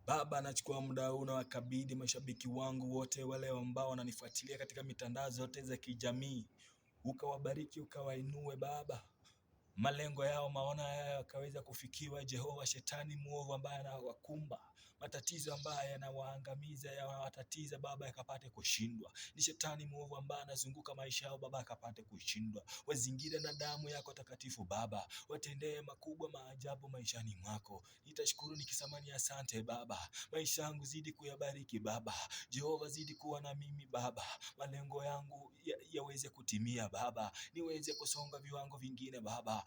Baba, nachukua muda huu na wakabidhi mashabiki wangu wote, wale ambao wananifuatilia katika mitandao zote za kijamii. Ukawabariki, ukawainue Baba, malengo yao, maono yao yakaweza kufikiwa. Jehova, shetani muovu ambaye anawakumba, matatizo ambaye yanawaangamiza, yanawatatiza Baba, yakapate kushindwa. Ni shetani muovu ambaye anazunguka maisha yao Baba, akapate kushindwa. Wazingire na damu yako takatifu Baba, watendee makubwa maajabu maishani mwako. Nitashukuru nikisema ni asante Baba. Maisha yangu zidi kuyabariki Baba. Jehova, zidi kuwa na mimi Baba, malengo yangu yaweze kutimia Baba, niweze kusonga viwango vingine Baba,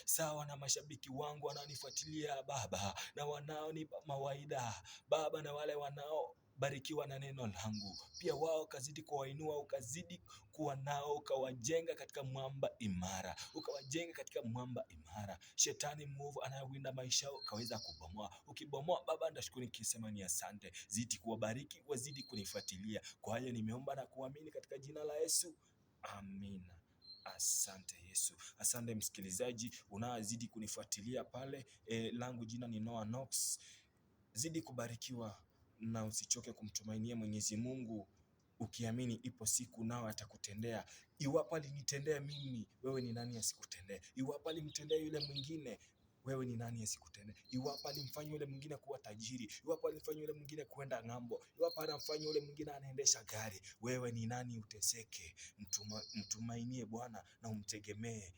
sawa na mashabiki wangu wanaonifuatilia Baba, na wanaonipa mawaidha Baba, na wale wanaobarikiwa na neno langu pia, wao kazidi kuwainua, ukazidi kuwa nao, ukawajenga katika mwamba imara, ukawajenga katika mwamba imara. Shetani mwovu anayewinda maisha ukaweza kubomoa. Ukibomoa Baba, ndashukuru nikisema ni asante. Zidi kuwabariki, wazidi kunifuatilia. Kwa hiyo nimeomba na kuamini katika jina la Yesu, amina. Asante Yesu. Asante msikilizaji unazidi kunifuatilia pale. Langu jina ni Noah Knox. Zidi kubarikiwa na usichoke kumtumainia Mwenyezi Mungu, ukiamini ipo siku nao atakutendea. Iwapo alinitendea mimi, wewe ni nani asikutendee? Iwapo alimtendea yule mwingine, wewe ni nani asikutendee? Iwapo alimfanya yule mwingine kuwa tajiri, iwapo alimfanya yule mwingine kwenda ng'ambo, iwapo anamfanya yule mwingine anaendesha gari, wewe ni nani uteseke? Mtumainie Bwana na umtegemee.